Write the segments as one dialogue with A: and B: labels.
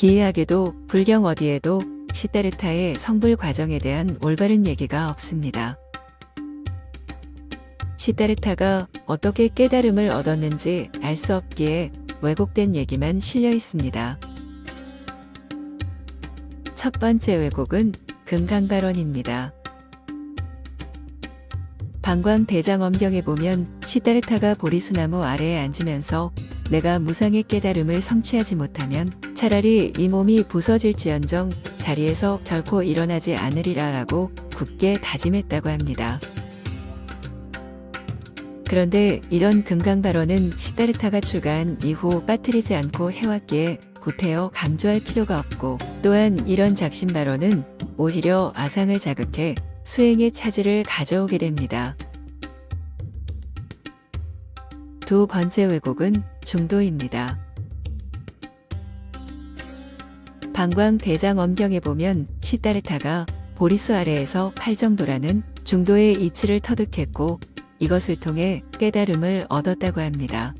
A: 기이하게도 불경 어디에도 시다르타의 성불 과정에 대한 올바른 얘기가 없습니다. 시다르타가 어떻게 깨달음을 얻었는지 알 수 없기에 왜곡된 얘기만 실려 있습니다. 첫 번째 왜곡은 금강발원입니다. 방광대장엄경에 보면 시다르타가 보리수나무 아래에 앉으면서 내가 무상의 깨달음을 성취하지 못하면 차라리 이 몸이 부서질지언정 자리에서 결코 일어나지 않으리라 하고 굳게 다짐했다고 합니다. 그런데 이런 금강발원은 시다르타가 출가한 이후 빠뜨리지 않고 해왔기에 구태여 강조할 필요가 없고, 또한 이런 작심발원은 오히려 아상을 자극해 수행의 차질을 가져오게 됩니다. 두 번째 왜곡은 중도입니다. 방광대장엄경에 보면 시다르타가 보리수 아래에서 팔정도라는 중도의 이치를 터득했고 이것을 통해 깨달음을 얻었다고 합니다.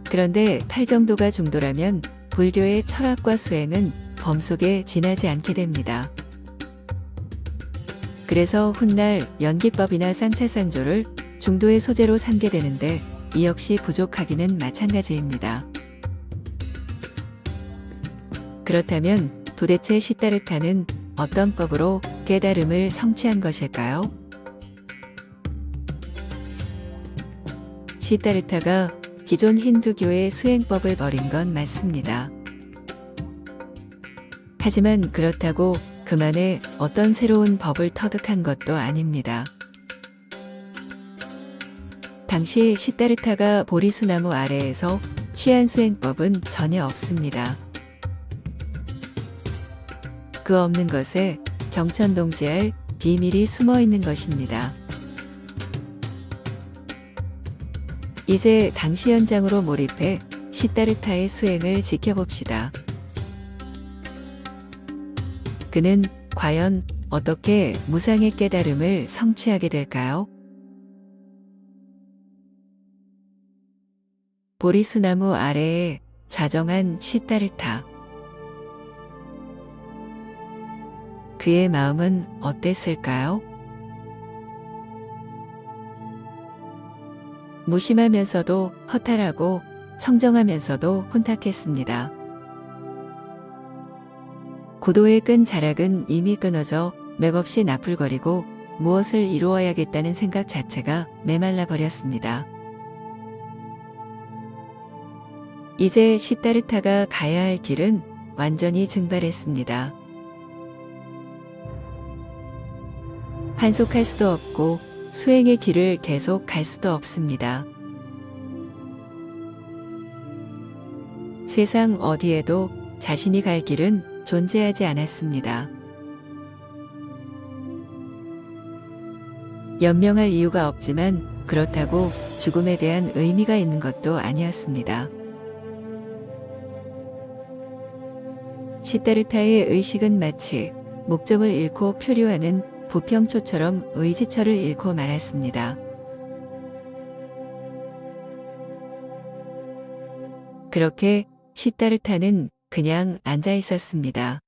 A: 그런데 팔정도가 중도라면 불교의 철학과 수행은 범속에 지나지 않게 됩니다. 그래서 훗날 연기법이나 쌍차쌍조를 중도의 소재로 삼게 되는데 이 역시 부족하기는 마찬가지입니다. 그렇다면 도대체 시다르타는 어떤 법으로 깨달음을 성취한 것일까요? 시다르타가 기존 힌두교의 수행법을 버린 건 맞습니다. 하지만 그렇다고 그만의 어떤 새로운 법을 터득한 것도 아닙니다. 당시 시다르타가 보리수나무 아래에서 취한 수행법은 전혀 없습니다. 그 없는 것에 경천동지할 비밀이 숨어 있는 것입니다. 이제 당시 현장으로 몰입해 시다르타의 수행을 지켜봅시다. 그는 과연 어떻게 무상의 깨달음을 성취하게 될까요? 보리수나무 아래에 좌정한 시다르타. 그의 마음은 어땠을까요? 무심하면서도 허탈하고 청정하면서도 혼탁했습니다. 고도의 끈 자락은 이미 끊어져 맥없이 나풀거리고 무엇을 이루어야겠다는 생각 자체가 메말라 버렸습니다. 이제 시다르타가 가야 할 길은 완전히 증발했습니다. 환속할 수도 없고 수행의 길을 계속 갈 수도 없습니다. 세상 어디에도 자신이 갈 길은 존재하지 않았습니다. 연명할 이유가 없지만 그렇다고 죽음에 대한 의미가 있는 것도 아니었습니다. 시다르타의 의식은 마치 목적을 잃고 표류하는 부평초처럼 의지처를 잃고 말았습니다. 그렇게 시다르타는 그냥 앉아 있었습니다.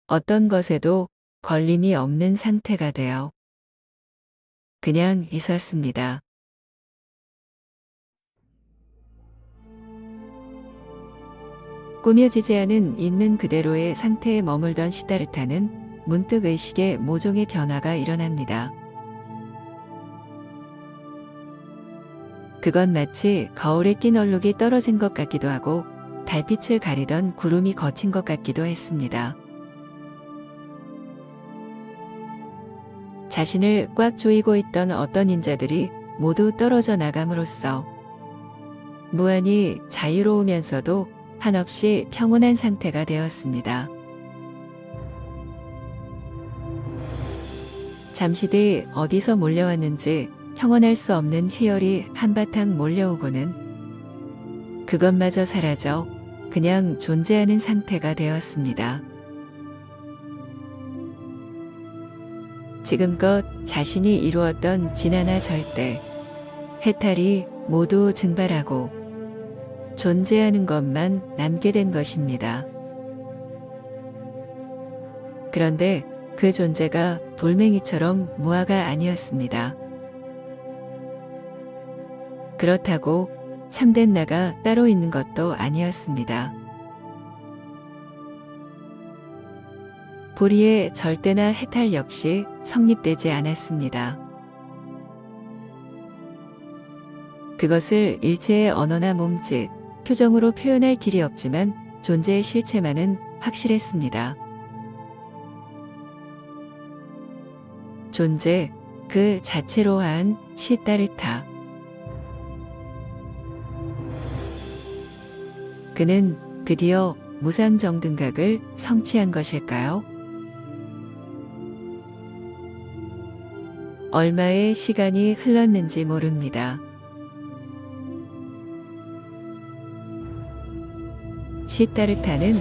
A: 어떤 것에도 걸림이 없는 상태가 되어 그냥 있었습니다. 꾸며지지 않은 있는 그대로의 상태에 머물던 시다르타는 문득 의식에 모종의 변화가 일어납니다. 그건 마치 거울에 낀 얼룩이 떨어진 것 같기도 하고 달빛을 가리던 구름이 거친 것 같기도 했습니다. 자신을 꽉 조이고 있던 어떤 인자들이 모두 떨어져 나감으로써 무한히 자유로우면서도 한없이 평온한 상태가 되었습니다. 잠시 뒤 어디서 몰려왔는지 형언할 수 없는 희열이 한바탕 몰려오고는 그것마저 사라져 그냥 존재하는 상태가 되었습니다. 지금껏 자신이 이루었던 진화나 절대, 해탈이 모두 증발하고 존재하는 것만 남게 된 것입니다. 그런데 그 존재가 돌멩이처럼 무아가 아니었습니다. 그렇다고 참된 나가 따로 있는 것도 아니었습니다. 불의의 절대나 해탈 역시 성립되지 않았습니다. 그것을 일체의 언어나 몸짓, 표정으로 표현할 길이 없지만 존재의 실체만은 확실했습니다. 존재 그 자체로 한 시다르타. 그는 드디어 무상정등각을 성취한 것일까요? 얼마의 시간이 흘렀는지 모릅니다. 시다르타는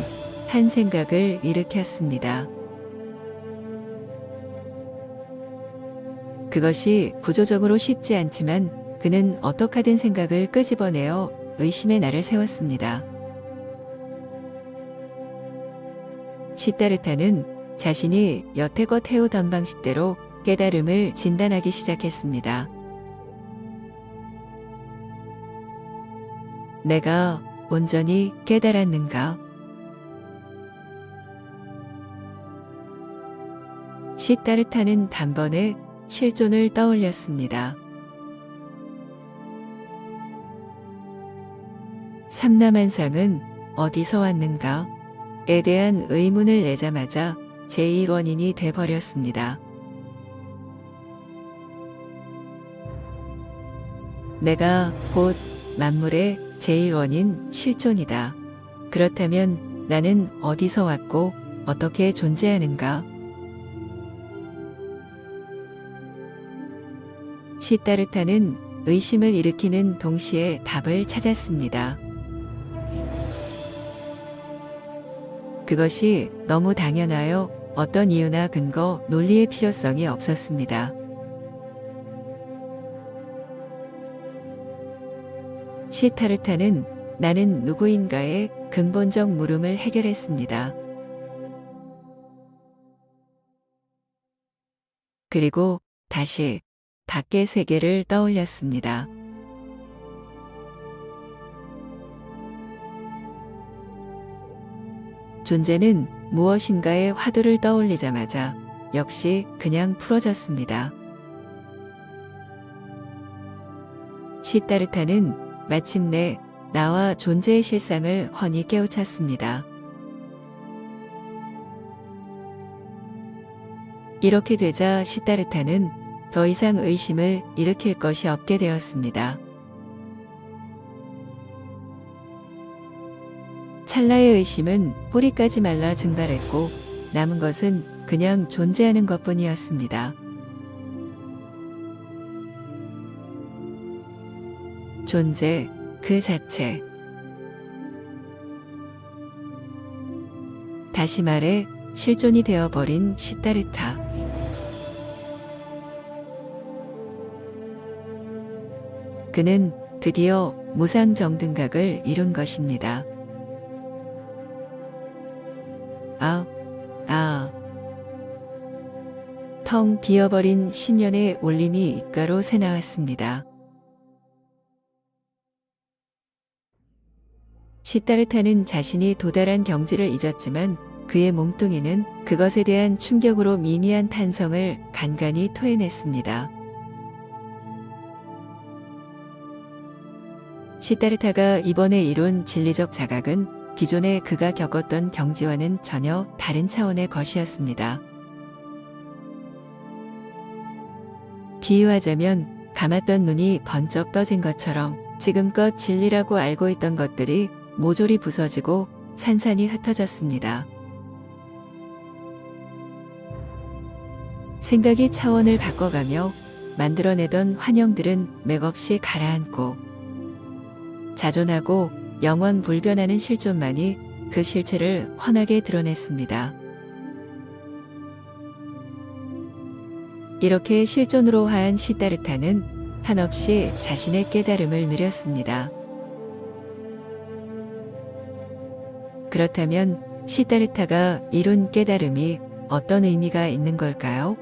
A: 한 생각을 일으켰습니다. 그것이 구조적으로 쉽지 않지만 그는 어떡하든 생각을 끄집어내어 의심의 날을 세웠습니다. 시다르타는 자신이 여태껏 해오던 방식대로 깨달음을 진단하기 시작했습니다. 내가 온전히 깨달았는가? 시다르타는 단번에 실존을 떠올렸습니다. 삼라만상은 어디서 왔는가? 에 대한 의문을 내자마자 제1원인이 돼버렸습니다. 내가 곧 만물의 제1원인 실존이다. 그렇다면 나는 어디서 왔고 어떻게 존재하는가? 시다르타는 의심을 일으키는 동시에 답을 찾았습니다. 그것이 너무 당연하여 어떤 이유나 근거, 논리의 필요성이 없었습니다. 시다르타는 나는 누구인가의 근본적 물음을 해결했습니다. 그리고 다시 밖의 세계를 떠올렸습니다. 존재는 무엇인가의 화두를 떠올리자마자 역시 그냥 풀어졌습니다. 시다르타는 마침내 나와 존재의 실상을 훤히 깨우쳤습니다. 이렇게 되자 시다르타는 더 이상 의심을 일으킬 것이 없게 되었습니다. 찰나의 의심은 뿌리까지 말라 증발했고 남은 것은 그냥 존재하는 것뿐이었습니다. 존재 그 자체. 다시 말해 실존이 되어버린 시다르타. 그는 드디어 무상정등각을 이룬 것입니다. 텅 비어버린 심연의 울림이 입가로 새나왔습니다. 시다르타는 자신이 도달한 경지를 잊었지만 그의 몸뚱이는 그것에 대한 충격으로 미미한 탄성을 간간히 토해냈습니다. 시다르타가 이번에 이룬 진리적 자각은 기존에 그가 겪었던 경지와는 전혀 다른 차원의 것이었습니다. 비유하자면 감았던 눈이 번쩍 떠진 것처럼 지금껏 진리라고 알고 있던 것들이 모조리 부서지고 산산이 흩어졌습니다. 생각이 차원을 바꿔가며 만들어내던 환영들은 맥없이 가라앉고 자존하고 영원 불변하는 실존만이 그 실체를 환하게 드러냈습니다. 이렇게 실존으로 한 시다르타는 한없이 자신의 깨달음을 누렸습니다. 그렇다면 시다르타가 이룬 깨달음이 어떤 의미가 있는 걸까요?